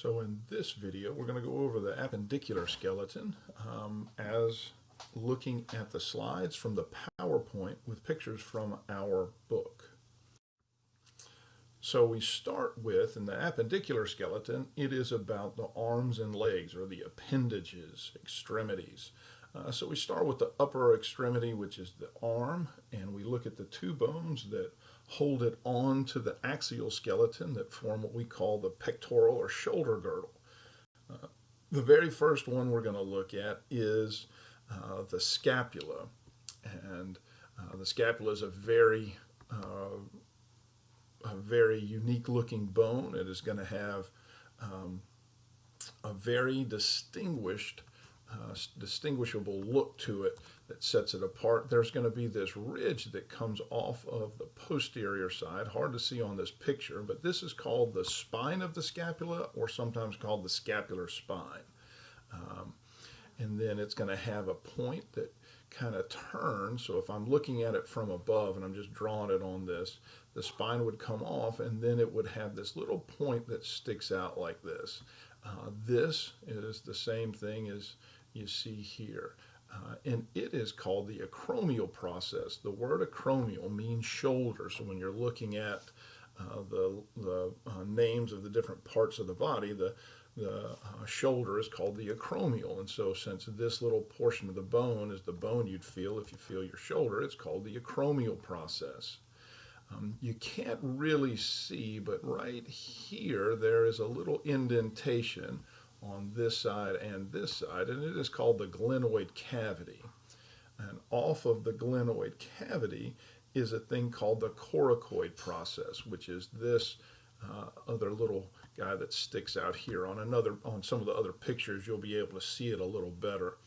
So in this video, we're going to go over the appendicular skeleton as looking at the slides from the PowerPoint with pictures from our book. So we start with, in the appendicular skeleton, it is about the arms and legs, or the appendages, extremities. So we start with the upper extremity, which is the arm, and we look at the two bones that hold it on to the axial skeleton that form what we call the pectoral or shoulder girdle. The very first one we're going to look at is the scapula, and the scapula is a very unique looking bone. It is going to have a very distinguishable look to it that sets it apart. There's going to be this ridge that comes off of the posterior side, hard to see on this picture, but this is called the spine of the scapula, or sometimes called the scapular spine. And then it's going to have a point that kind of turns. So if I'm looking at it from above and I'm just drawing it on this, the spine would come off, and then it would have this little point that sticks out like this. This is the same thing as you see here. And it is called the acromial process. The word acromial means shoulder. So when you're looking at the names of the different parts of the body, the shoulder is called the acromial. And so since this little portion of the bone is the bone you'd feel if you feel your shoulder, it's called the acromial process. You can't really see, but right here there is a little indentation on this side and this side, and it is called the glenoid cavity. And off of the glenoid cavity is a thing called the coracoid process, which is this other little guy that sticks out here. On some of the other pictures, you'll be able to see it a little better.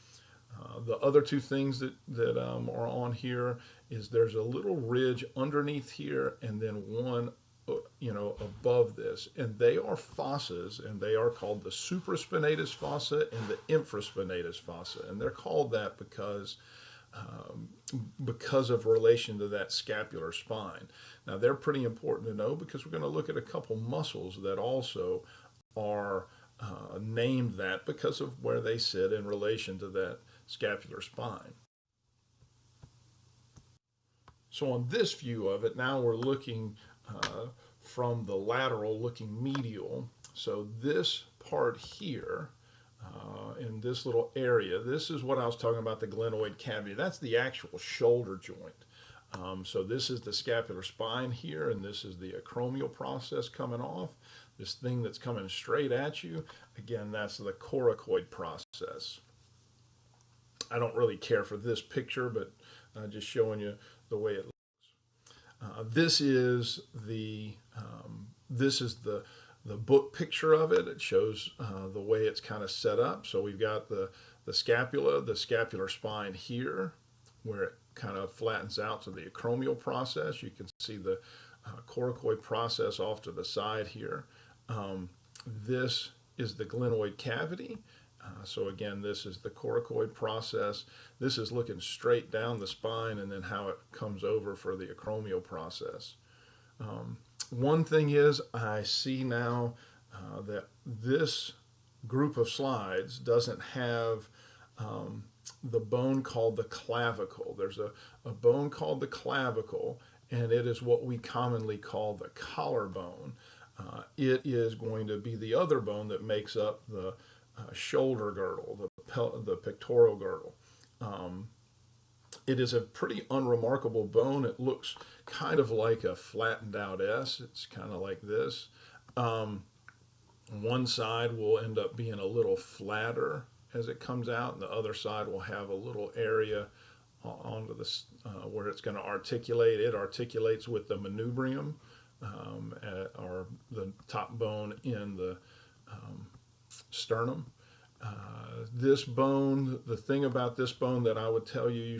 The other two things that are on here is there's a little ridge underneath here, and then one above this, and they are fossas, and they are called the supraspinatus fossa and the infraspinatus fossa, and they're called that because of relation to that scapular spine. Now they're pretty important to know because we're going to look at a couple muscles that also are named that because of where they sit in relation to that scapular spine. So on this view of it, now we're looking from the lateral, looking medial. So this part here, in this little area, this is what I was talking about, the glenoid cavity. That's the actual shoulder joint. So this is the scapular spine here, and this is the acromial process coming off. This thing that's coming straight at you, again, that's the coracoid process. I don't really care for this picture, but just showing you the way it looks. This is the book picture of it. It shows the way it's kind of set up. So we've got the scapula, the scapular spine here, where it kind of flattens out to the acromial process. You can see the coracoid process off to the side here. This is the glenoid cavity. So again, this is the coracoid process. This is looking straight down the spine, and then how it comes over for the acromial process. One thing is, I see now that this group of slides doesn't have the bone called the clavicle. There's a bone called the clavicle, and it is what we commonly call the collarbone. It is going to be the other bone that makes up the shoulder girdle, the pectoral girdle. It is a pretty unremarkable bone. It looks kind of like a flattened out S. It's kind of like this. One side will end up being a little flatter as it comes out, and the other side will have a little area onto this where it's going to articulate. It articulates with the manubrium, or the top bone in the sternum. This bone, the thing about this bone that I would tell you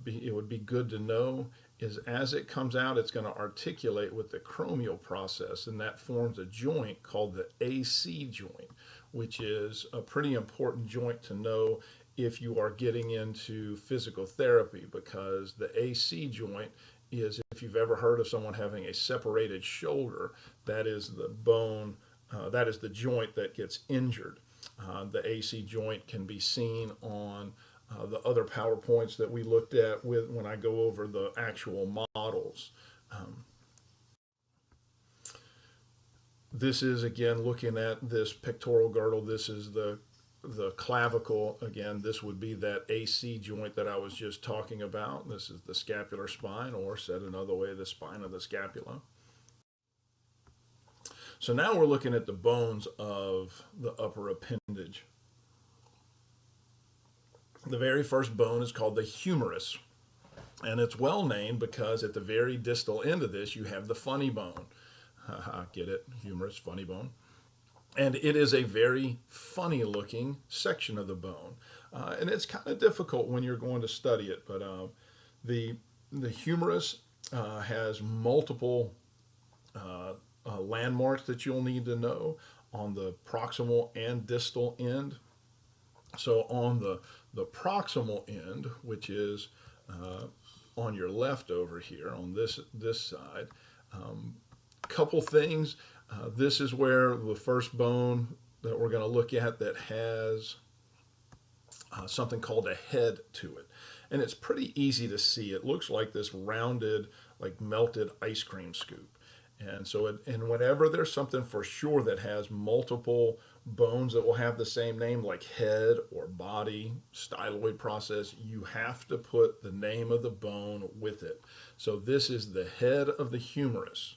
it would be good to know is as it comes out, it's going to articulate with the acromial process, and that forms a joint called the AC joint, which is a pretty important joint to know if you are getting into physical therapy, because the AC joint is, if you've ever heard of someone having a separated shoulder, that is the bone That is the joint that gets injured. The AC joint can be seen on the other PowerPoints that we looked at when I go over the actual models. This is, again, looking at this pectoral girdle. This is the clavicle. Again, this would be that AC joint that I was just talking about. This is the scapular spine, or said another way, the spine of the scapula. So now we're looking at the bones of the upper appendage. The very first bone is called the humerus, and it's well named because at the very distal end of this you have the funny bone. Get it? Humerus, funny bone. And it is a very funny looking section of the bone. And it's kind of difficult when you're going to study it, but the humerus has multiple landmarks that you'll need to know on the proximal and distal end. So on the proximal end, which is on your left over here on this side, couple things. This is where the first bone that we're going to look at that has something called a head to it. And it's pretty easy to see. It looks like this rounded, like melted ice cream scoop. And so, and whenever there's something for sure that has multiple bones that will have the same name, like head or body, styloid process, you have to put the name of the bone with it. So this is the head of the humerus.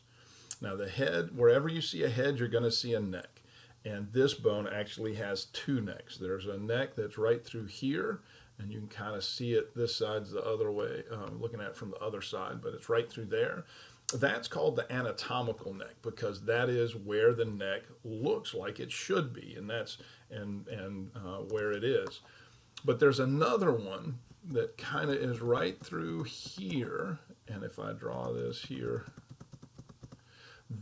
Now the head, wherever you see a head, you're going to see a neck. And this bone actually has two necks. There's a neck that's right through here, and you can kind of see it. This side's the other way, looking at it from the other side, but it's right through there. That's called the anatomical neck because that is where the neck looks like it should be, and that's where it is. But there's another one that kind of is right through here, and if I draw this here,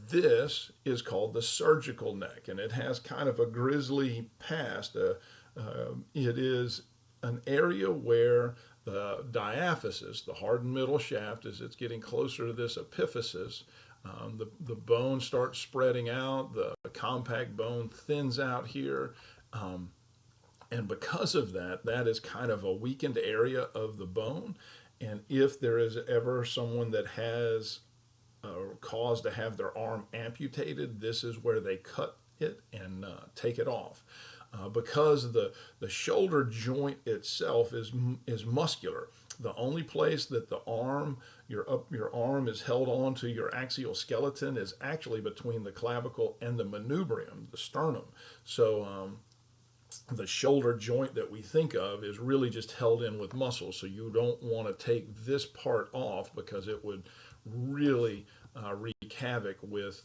this is called the surgical neck, and it has kind of a grisly past. It is an area where the diaphysis, the hardened middle shaft, as it's getting closer to this epiphysis, the bone starts spreading out, the compact bone thins out here, and because of that, that is kind of a weakened area of the bone. And if there is ever someone that has cause to have their arm amputated, this is where they cut it and take it off. Because the shoulder joint itself is muscular. The only place that the arm, your arm is held on to your axial skeleton is actually between the clavicle and the manubrium, the sternum. So the shoulder joint that we think of is really just held in with muscle. So you don't want to take this part off because it would really wreak havoc with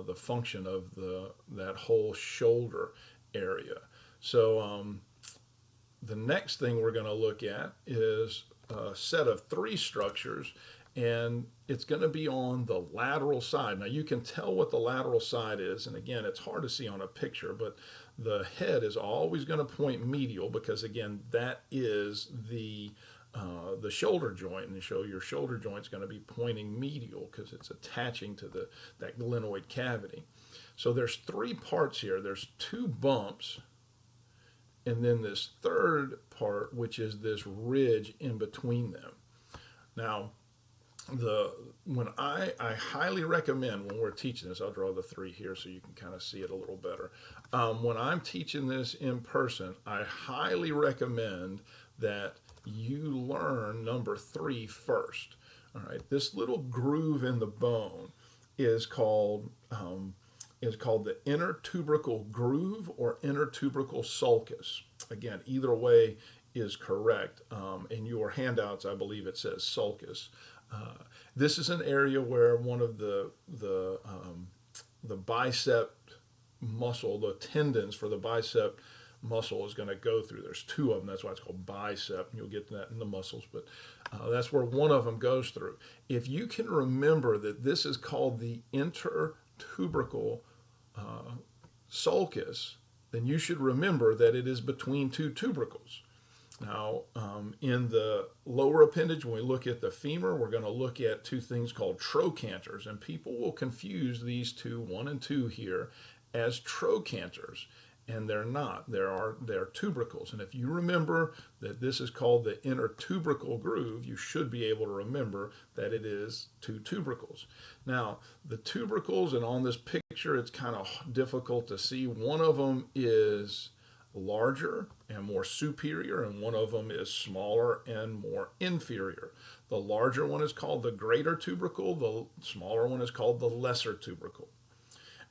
the function of that whole shoulder area. So the next thing we're going to look at is a set of three structures, and it's going to be on the lateral side. Now you can tell what the lateral side is, and again, it's hard to see on a picture, but the head is always going to point medial because, again, that is the shoulder joint, and so your shoulder joint is going to be pointing medial because it's attaching to that glenoid cavity. So there's three parts here. There's two bumps, and then this third part, which is this ridge in between them. Now, when I highly recommend when we're teaching this, I'll draw the three here so you can kind of see it a little better. When I'm teaching this in person, I highly recommend that you learn number 3 first. All right, this little groove in the bone is called the intertubercle groove or intertubercle sulcus. Again, either way is correct. In your handouts, I believe it says sulcus. This is an area where one of the bicep muscle, the tendons for the bicep muscle is going to go through. There's two of them. That's why it's called bicep. You'll get that in the muscles, but that's where one of them goes through. If you can remember that this is called the intertubercle sulcus, then you should remember that it is between two tubercles. Now, in the lower appendage, when we look at the femur, we're going to look at two things called trochanters, and people will confuse these two, 1 and 2 here, as trochanters, and they're not. They're tubercles. And if you remember that this is called the intertubercle groove, you should be able to remember that it is two tubercles. Now, the tubercles, and on this picture it's kind of difficult to see. One of them is larger and more superior, and one of them is smaller and more inferior. The larger one is called the greater tubercle, the smaller one is called the lesser tubercle.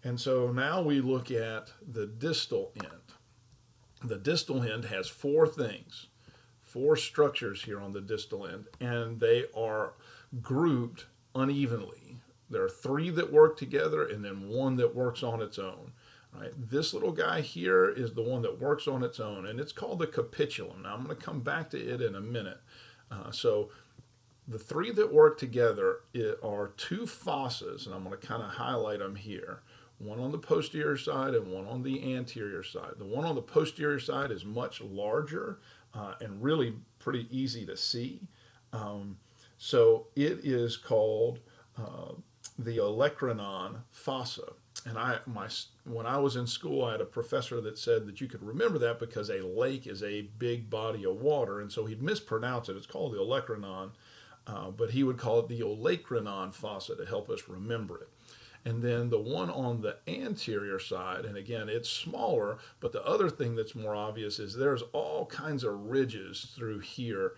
And so now we look at the distal end. The distal end has four things, four structures here on the distal end, and they are grouped unevenly. There are three that work together and then one that works on its own. Right? This little guy here is the one that works on its own, and it's called the capitulum. Now I'm going to come back to it in a minute. So the three that work together are two fossas, and I'm going to kind of highlight them here. One on the posterior side and one on the anterior side. The one on the posterior side is much larger and really pretty easy to see. So it is called the olecranon fossa. And when I was in school, I had a professor that said that you could remember that because a lake is a big body of water, and so he'd mispronounce it. It's called the olecranon, but he would call it the olecranon fossa to help us remember it. And then the one on the anterior side, and again, it's smaller, but the other thing that's more obvious is there's all kinds of ridges through here,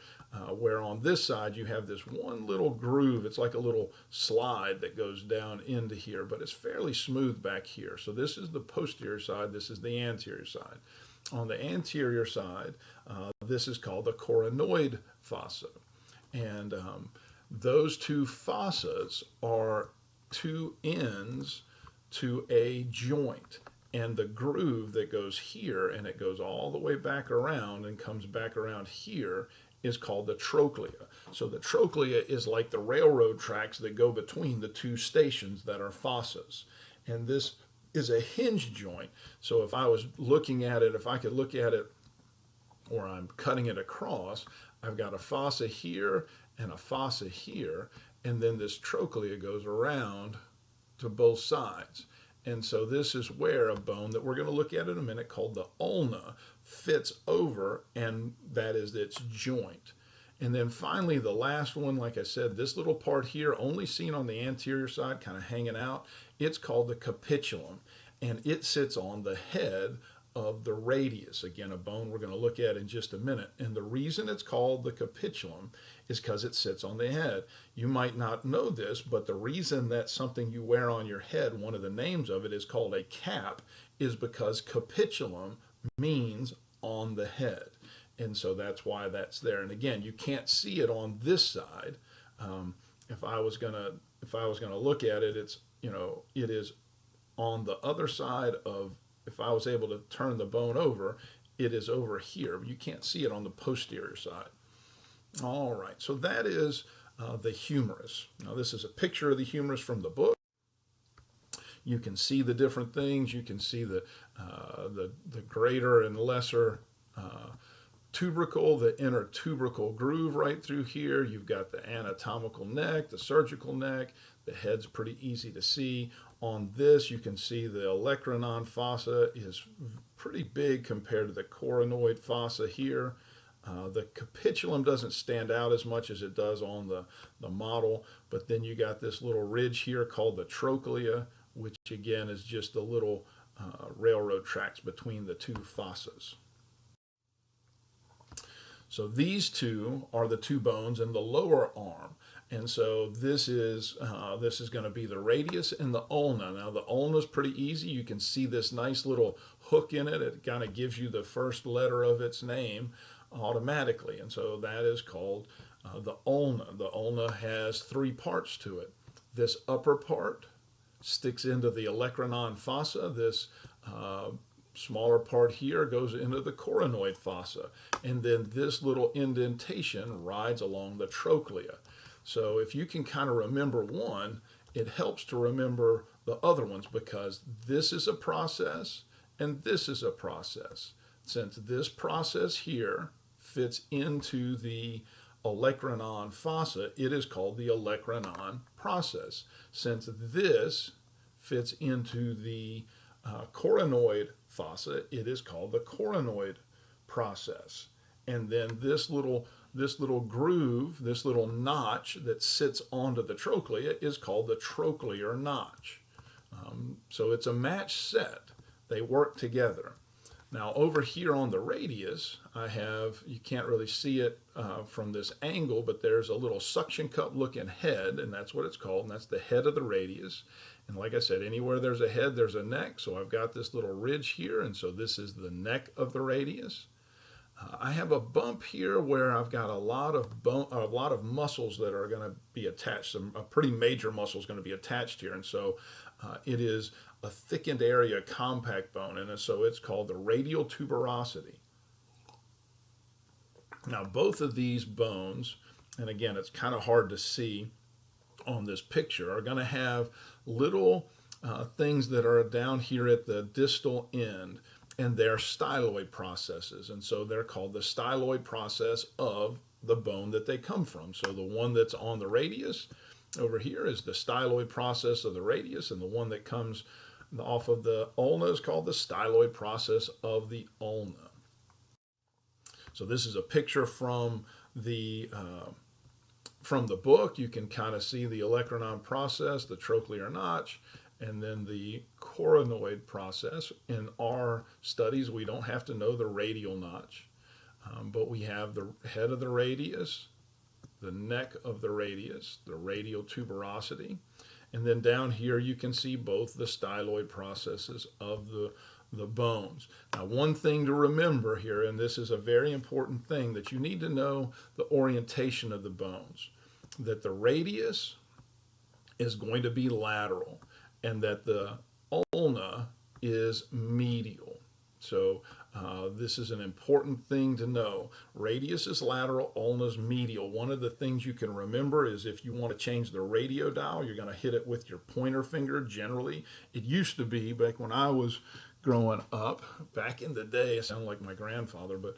where on this side you have this one little groove. It's like a little slide that goes down into here, but it's fairly smooth back here. So this is the posterior side, this is the anterior side. On the anterior side, this is called the coronoid fossa. And those two fossas are two ends to a joint, and the groove that goes here and it goes all the way back around and comes back around here is called the trochlea. So the trochlea is like the railroad tracks that go between the two stations that are fossas, and this is a hinge joint. So if I was looking at it, if I could look at it, or I'm cutting it across, I've got a fossa here and a fossa here, and then this trochlea goes around to both sides. And so this is where a bone that we're going to look at in a minute called the ulna fits over, and that is its joint. And then finally, the last one, like I said, this little part here, only seen on the anterior side, kind of hanging out, it's called the capitulum, and it sits on the head of the radius. Again, a bone we're going to look at in just a minute. And the reason it's called the capitulum is because it sits on the head. You might not know this, but the reason that something you wear on your head, one of the names of it is called a cap, is because capitulum means on the head. And so that's why that's there. And again, you can't see it on this side. If I was gonna look at it, it's, it is on the other side of, if I was able to turn the bone over, it is over here. You can't see it on the posterior side. All right, so that is the humerus. Now this is a picture of the humerus from the book. You can see the different things. You can see the greater and lesser tubercle, the intertubercle groove right through here. You've got the anatomical neck, the surgical neck. The head's pretty easy to see. On this, you can see the olecranon fossa is pretty big compared to the coronoid fossa here. The capitulum doesn't stand out as much as it does on the model, but then you got this little ridge here called the trochlea, which again is just the little railroad tracks between the two fossas. So these two are the two bones in the lower arm. And so this is going to be the radius and the ulna. Now the ulna is pretty easy. You can see this nice little hook in it. It kind of gives you the first letter of its name automatically. And so that is called the ulna. The ulna has three parts to it. This upper part sticks into the olecranon fossa. This smaller part here goes into the coronoid fossa. And then this little indentation rides along the trochlea. So if you can kind of remember one, it helps to remember the other ones, because this is a process and this is a process. Since this process here fits into the olecranon fossa, it is called the olecranon process. Since this fits into the coronoid fossa, it is called the coronoid process. And then this little groove, this little notch that sits onto the trochlea is called the trochlear notch. So it's a match set. They work together. Now over here on the radius, I have, you can't really see it from this angle, but there's a little suction cup looking head, and that's what it's called, and that's the head of the radius. And like I said, anywhere there's a head, there's a neck. So I've got this little ridge here, and so this is the neck of the radius. I have a bump here where I've got a lot of muscles that are going to be attached. A pretty major muscle is going to be attached here, and so it is a thickened area, compact bone, and so it's called the radial tuberosity. Now, both of these bones, and again, it's kind of hard to see on this picture, are going to have little things that are down here at the distal end, and they're styloid processes, and so they're called the styloid process of the bone that they come from. So the one that's on the radius over here is the styloid process of the radius, and the one that comes off of the ulna is called the styloid process of the ulna. So this is a picture from the book. You can kind of see the olecranon process, the trochlear notch, and then the coronoid process. In our studies, we don't have to know the radial notch, but we have the head of the radius, the neck of the radius, the radial tuberosity, and then down here you can see both the styloid processes of the bones. Now, one thing to remember here, and this is a very important thing, that you need to know the orientation of the bones, that the radius is going to be lateral, and that the ulna is medial. So this is an important thing to know. Radius is lateral, ulna is medial. One of the things you can remember is if you want to change the radiodial, you're going to hit it with your pointer finger generally. It used to be, back when I was growing up, back in the day, I sound like my grandfather, but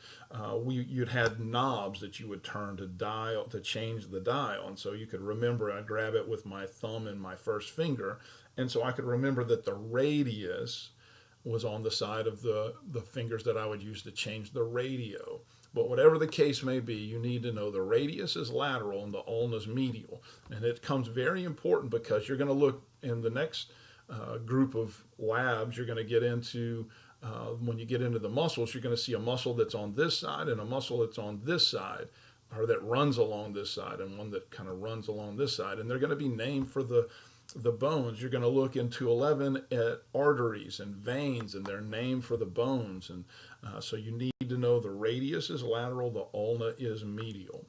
you'd had knobs that you would turn to change the dial. And so you could remember, I'd grab it with my thumb and my first finger, and so I could remember that the radius was on the side of the fingers that I would use to change the radio. But whatever the case may be, you need to know the radius is lateral and the ulna is medial. And it becomes very important because you're going to look in the next group of labs, you're going to get into, when you get into the muscles, you're going to see a muscle that's on this side and a muscle that's on this side, or that runs along this side, and one that kind of runs along this side. And they're going to be named for the bones. You're going to look into 11 at arteries and veins, and they're named for the bones. And so you need to know the radius is lateral, the ulna is medial.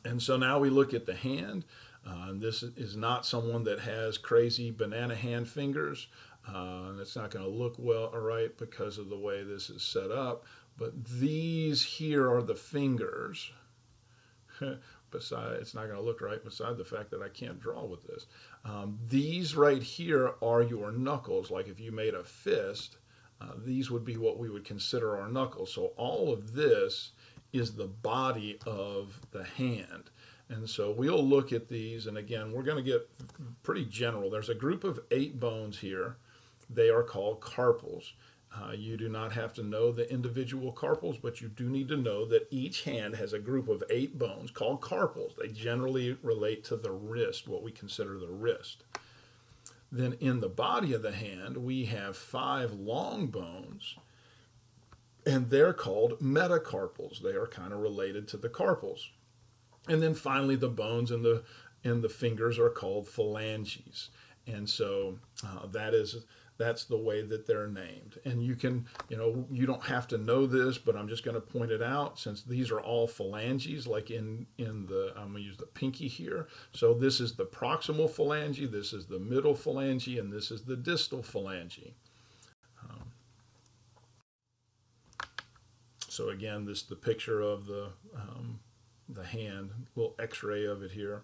And so now we look at the hand. And this is not someone that has crazy banana hand fingers. And it's not going to look well, all right, because of the way this is set up. But these here are the fingers. It's not going to look right beside the fact that I can't draw with this. These right here are your knuckles. Like if you made a fist, these would be what we would consider our knuckles. So all of this is the body of the hand. And so we'll look at these, and again, we're going to get pretty general. There's a group of 8 bones here. They are called carpals. You do not have to know the individual carpals, but you do need to know that each hand has a group of 8 bones called carpals. They generally relate to the wrist, what we consider the wrist. Then in the body of the hand, we have 5 long bones, and they're called metacarpals. They are kind of related to the carpals. And then finally, the bones in the fingers are called phalanges. And so that's the way that they're named. And you can, you don't have to know this, but I'm just going to point it out since these are all phalanges, like I'm going to use the pinky here. So this is the proximal phalange, this is the middle phalange, and this is the distal phalange. So again, this is the picture of the hand, little x-ray of it here.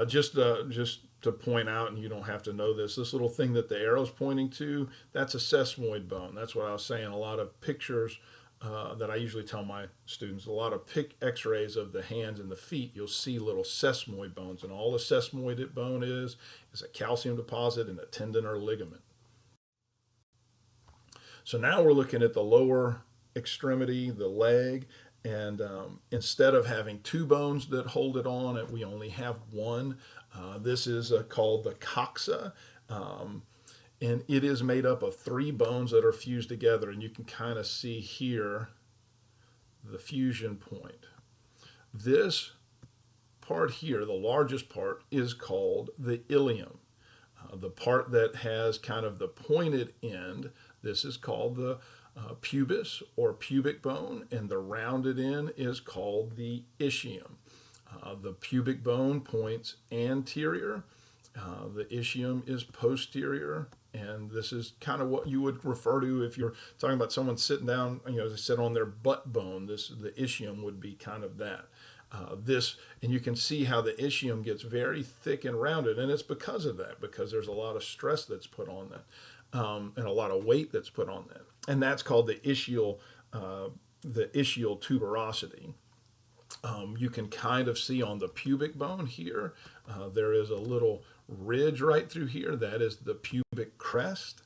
Just to point out, and you don't have to know this little thing that the arrow's pointing to, that's a sesamoid bone. That's what I was saying. A lot of pictures that I usually tell my students, a lot of x-rays of the hands and the feet, you'll see little sesamoid bones, and all a sesamoid bone is a calcium deposit in a tendon or ligament. So now we're looking at the lower extremity, the leg, and instead of having two bones that hold it on, we only have one. This is called the coxa, and it is made up of three bones that are fused together, and you can kind of see here the fusion point. This part here, the largest part, is called the ilium. The part that has kind of the pointed end, this is called the pubis or pubic bone, and the rounded end is called the ischium. The pubic bone points anterior, the ischium is posterior, and this is kind of what you would refer to if you're talking about someone sitting down, they sit on their butt bone. The ischium would be kind of that. And you can see how the ischium gets very thick and rounded, and it's because of that, because there's a lot of stress that's put on that, and a lot of weight that's put on that, and that's called the ischial tuberosity. You can kind of see on the pubic bone here, there is a little ridge right through here. That is the pubic crest.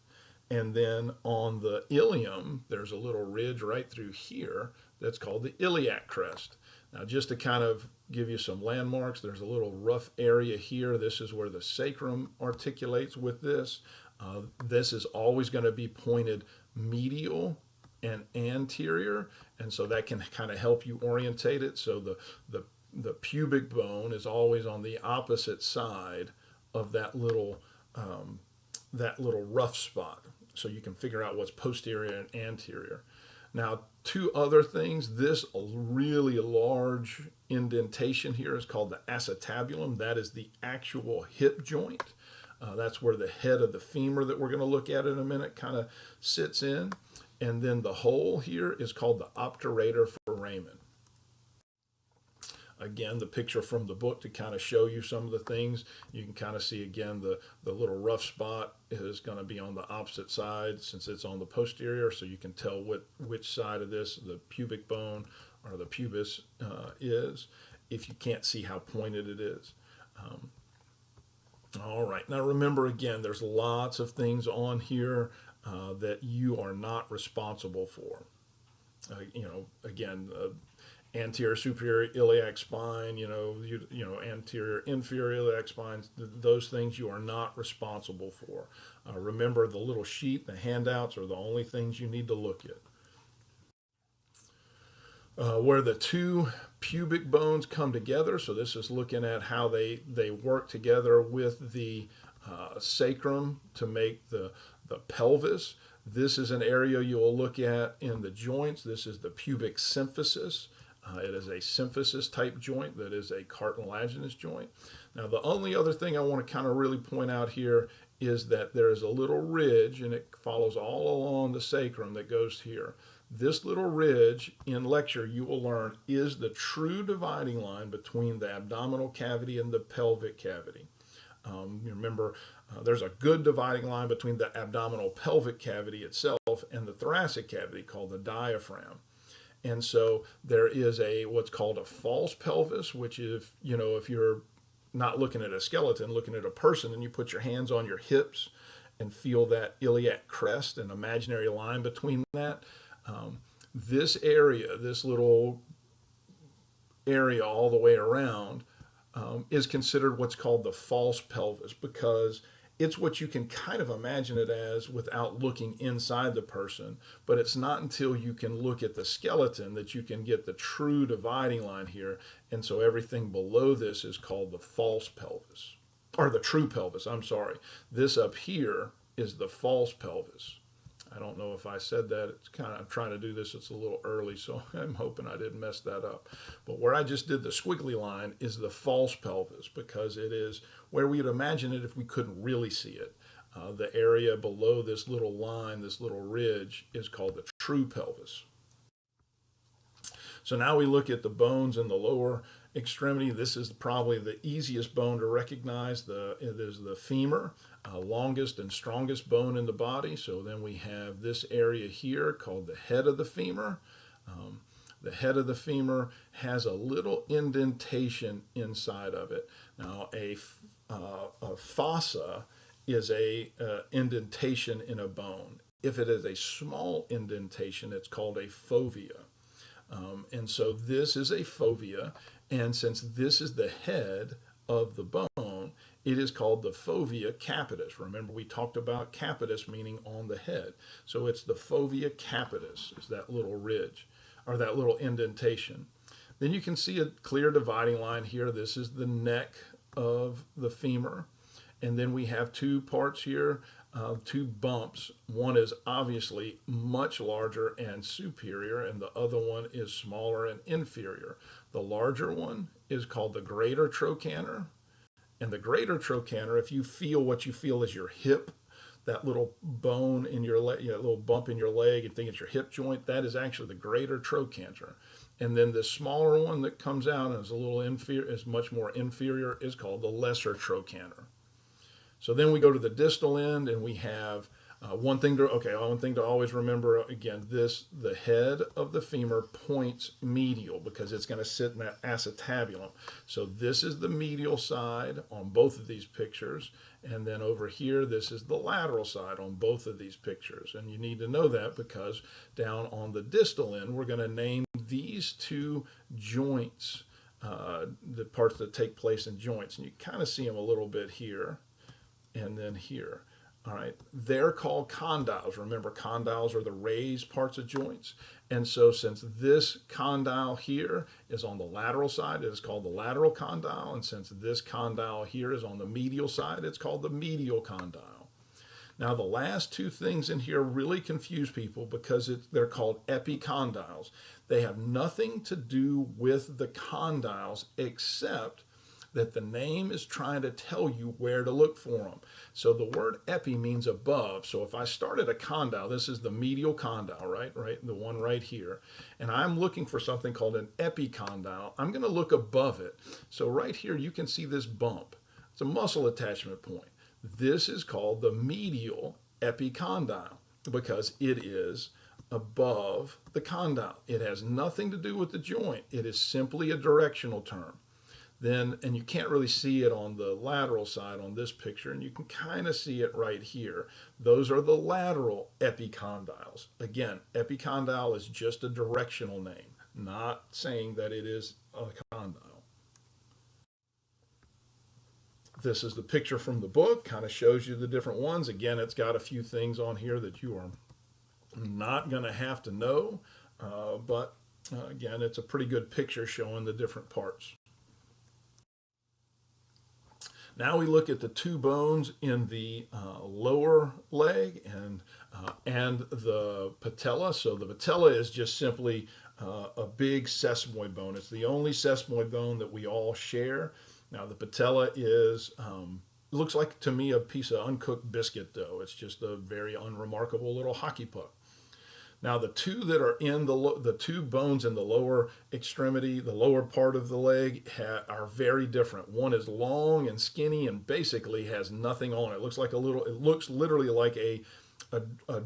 And then on the ilium, there's a little ridge right through here that's called the iliac crest. Now, just to kind of give you some landmarks, there's a little rough area here. This is where the sacrum articulates with this. This is always going to be pointed medial and anterior, and so that can kind of help you orientate it. So the pubic bone is always on the opposite side of that little rough spot, so you can figure out what's posterior and anterior. Now, two other things. This really large indentation here is called the acetabulum. That is the actual hip joint. That's where the head of the femur that we're going to look at in a minute kind of sits in. And then the hole here is called the obturator foramen. Again, the picture from the book to kind of show you some of the things. You can kind of see again the little rough spot is going to be on the opposite side since it's on the posterior, so you can tell which side of this the pubic bone or the pubis is if you can't see how pointed it is. All right, now remember again, there's lots of things on here that you are not responsible for. Anterior superior iliac spine, anterior inferior iliac spine, those things you are not responsible for. Remember, the little sheet, the handouts are the only things you need to look at. Where the two pubic bones come together, so this is looking at how they work together with the sacrum to make the pelvis. This is an area you will look at in the joints. This is the pubic symphysis. It is a symphysis type joint that is a cartilaginous joint. Now, the only other thing I want to kind of really point out here is that there is a little ridge, and it follows all along the sacrum that goes here. This little ridge, in lecture, you will learn, is the true dividing line between the abdominal cavity and the pelvic cavity. Remember, there's a good dividing line between the abdominal pelvic cavity itself and the thoracic cavity called the diaphragm. And so there is what's called a false pelvis, which if you're not looking at a skeleton, looking at a person, and you put your hands on your hips and feel that iliac crest, an imaginary line between that, this area, this little area all the way around, is considered what's called the false pelvis, because it's what you can kind of imagine it as without looking inside the person, but it's not until you can look at the skeleton that you can get the true dividing line here, and so everything below this is called the false pelvis, or the true pelvis, I'm sorry. This up here is the false pelvis. I don't know if I said that. I'm trying to do this, it's a little early, so I'm hoping I didn't mess that up. But where I just did the squiggly line is the false pelvis, because it is where we'd imagine it if we couldn't really see it. The area below this little line, this little ridge, is called the true pelvis. So now we look at the bones in the lower extremity. This is probably the easiest bone to recognize. It is the femur, longest and strongest bone in the body. So then we have this area here called the head of the femur. The head of the femur has a little indentation inside of it. Now, a fossa is a indentation in a bone. If it is a small indentation, it's called a fovea. And so this is a fovea, and since this is the head of the bone, it is called the fovea capitis. Remember, we talked about capitis meaning on the head. So it's the fovea capitis, is that little ridge, or that little indentation. Then you can see a clear dividing line here. This is the neck of the femur. And then we have two parts here, two bumps. One is obviously much larger and superior, and the other one is smaller and inferior. The larger one is called the greater trochanter. And the greater trochanter, if you feel what you feel is your hip, that little bone in your leg, little bump in your leg, and think it's your hip joint, that is actually the greater trochanter. And then the smaller one that comes out and is a little inferior, is much more inferior, is called the lesser trochanter. So then we go to the distal end, and we have one thing to always remember, again, the head of the femur points medial because it's going to sit in that acetabulum. So this is the medial side on both of these pictures, and then over here, this is the lateral side on both of these pictures. And you need to know that because down on the distal end, we're going to name these two joints, the parts that take place in joints, and you kind of see them a little bit here and then here. All right, they're called condyles. Remember, condyles are the raised parts of joints. And so since this condyle here is on the lateral side, it is called the lateral condyle. And since this condyle here is on the medial side, it's called the medial condyle. Now, the last two things in here really confuse people because they're called epicondyles. They have nothing to do with the condyles except that the name is trying to tell you where to look for them. So the word epi means above. So if I started a condyle, this is the medial condyle, right? The one right here. And I'm looking for something called an epicondyle. I'm going to look above it. So right here, you can see this bump. It's a muscle attachment point. This is called the medial epicondyle because it is above the condyle. It has nothing to do with the joint. It is simply a directional term. Then, and you can't really see it on the lateral side on this picture, and you can kind of see it right here. Those are the lateral epicondyles. Again, epicondyle is just a directional name, not saying that it is a condyle. This is the picture from the book, kind of shows you the different ones. Again, it's got a few things on here that you are not going to have to know, but again, it's a pretty good picture showing the different parts. Now we look at the two bones in the lower leg and the patella. So the patella is just simply a big sesamoid bone. It's the only sesamoid bone that we all share. Now the patella is looks like to me a piece of uncooked biscuit dough. It's just a very unremarkable little hockey puck. Now the two that are in the two bones in the lower extremity, the lower part of the leg, are very different. One is long and skinny and basically has nothing on it. It looks literally like a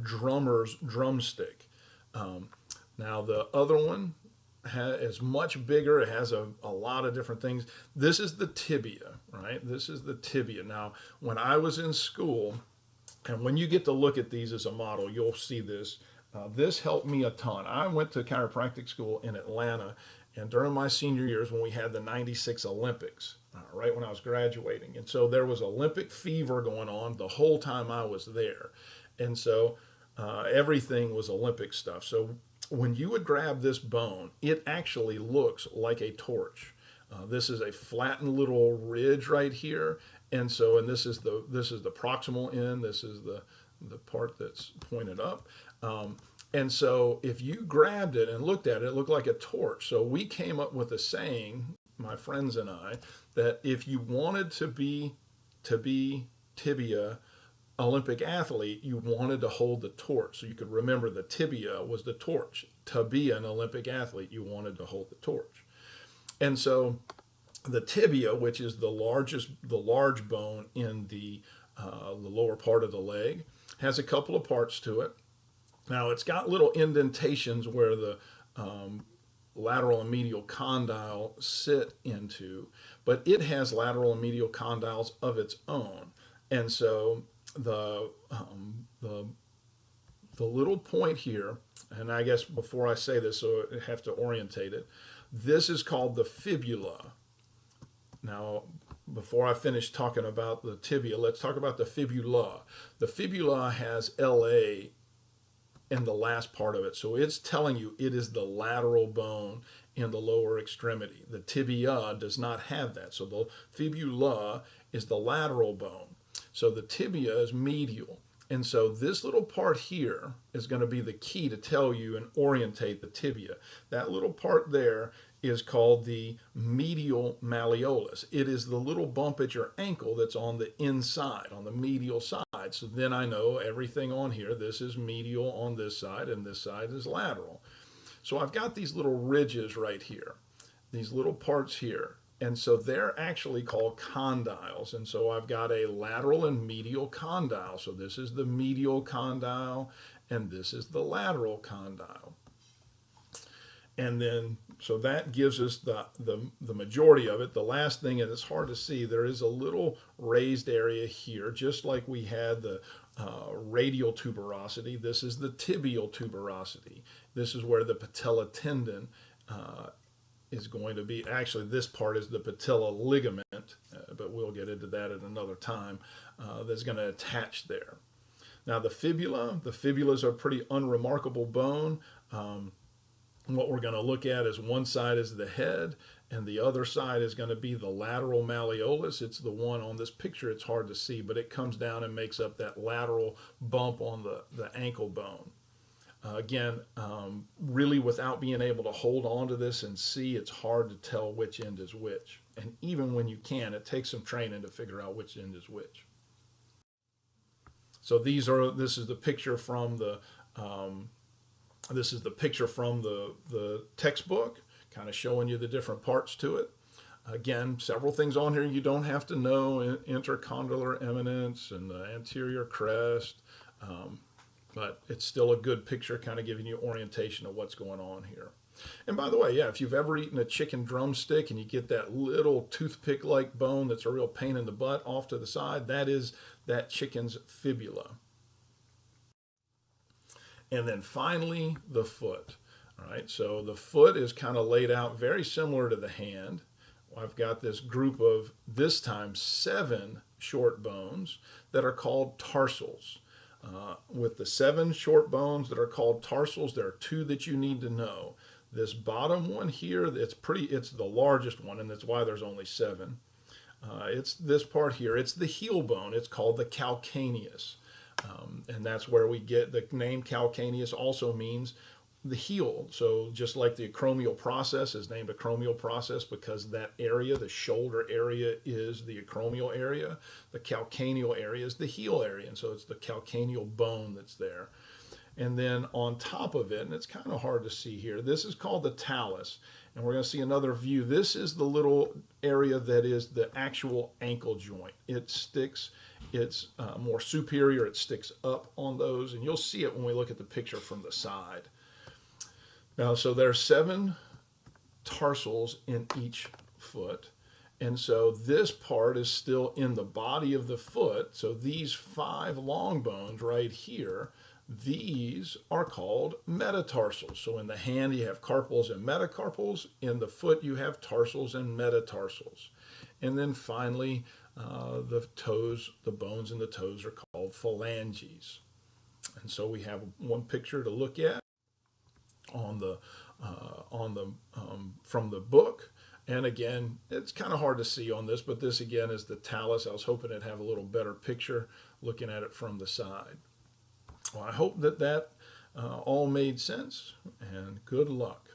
drummer's drumstick. Now the other one is much bigger. It has a lot of different things. This is the tibia, right? This is the tibia. Now, when I was in school, and when you get to look at these as a model, you'll see this. This helped me a ton. I went to chiropractic school in Atlanta, and during my senior years when we had the 96 Olympics, right when I was graduating. And so there was Olympic fever going on the whole time I was there. And so everything was Olympic stuff. So when you would grab this bone, it actually looks like a torch. This is a flattened little ridge right here. And this is the proximal end. This is the part that's pointed up. And so if you grabbed it and looked at it, it looked like a torch. So we came up with a saying, my friends and I, that if you wanted to be tibia Olympic athlete, you wanted to hold the torch. So you could remember the tibia was the torch. To be an Olympic athlete, you wanted to hold the torch. And so the tibia, which is the large bone in the lower part of the leg, has a couple of parts to it. Now, it's got little indentations where the lateral and medial condyle sit into, but it has lateral and medial condyles of its own. And so the the little point here, and I guess before I say this, so I have to orientate it, this is called the fibula. Now, before I finish talking about the tibia, let's talk about the fibula. The fibula has LA in the last part of it, so it's telling you it is the lateral bone in the lower extremity. The tibia does not have that, so the fibula is the lateral bone. So the tibia is medial. And so this little part here is going to be the key to tell you and orientate the tibia. That little part there is called the medial malleolus. It is the little bump at your ankle that's on the inside, on the medial side. So then I know everything on here, this is medial on this side and this side is lateral. So I've got these little ridges right here, these little parts here. And so they're actually called condyles. And so I've got a lateral and medial condyle. So this is the medial condyle and this is the lateral condyle. And then, so that gives us the majority of it. The last thing, and it's hard to see, there is a little raised area here, just like we had the radial tuberosity. This is the tibial tuberosity. This is where the patella tendon is going to be. Actually, this part is the patella ligament, but we'll get into that at another time, that's going to attach there. Now the fibulas are a pretty unremarkable bone. What we're going to look at is one side is the head and the other side is going to be the lateral malleolus. It's the one on this picture, it's hard to see, but it comes down and makes up that lateral bump on the ankle bone. Again, really without being able to hold on to this and see, it's hard to tell which end is which. And even when you can, it takes some training to figure out which end is which. So this is the picture from the textbook, kind of showing you the different parts to it. Again, several things on here you don't have to know, intercondylar eminence and the anterior crest, but it's still a good picture, kind of giving you orientation of what's going on here. And by the way, yeah, if you've ever eaten a chicken drumstick and you get that little toothpick-like bone that's a real pain in the butt off to the side, that is that chicken's fibula. And then finally, the foot. All right, so the foot is kind of laid out very similar to the hand. I've got this group of, this time, 7 short bones that are called tarsals. With the 7 short bones that are called tarsals, there are 2 that you need to know. This bottom one here, it's the largest one, and that's why there's only 7. It's this part here. It's the heel bone. It's called the calcaneus. And that's where we get the name calcaneus. Also means the heel. So just like the acromial process is named acromial process because that area, the shoulder area, is the acromial area, the calcaneal area is the heel area. And so it's the calcaneal bone that's there. And then on top of it, and it's kind of hard to see here, this is called the talus. And we're going to see another view. This is the little area that is the actual ankle joint. It sticks, it's more superior, it sticks up on those. And you'll see it when we look at the picture from the side. Now, so there are 7 tarsals in each foot. And so this part is still in the body of the foot. So these 5 long bones right here, these are called metatarsals. So in the hand you have carpals and metacarpals. In the foot you have tarsals and metatarsals. And then finally, the toes, the bones in the toes are called phalanges. And so we have one picture to look at from the book. And again, it's kind of hard to see on this, but this again is the talus. I was hoping it'd have a little better picture looking at it from the side. Well, I hope that all made sense, and good luck.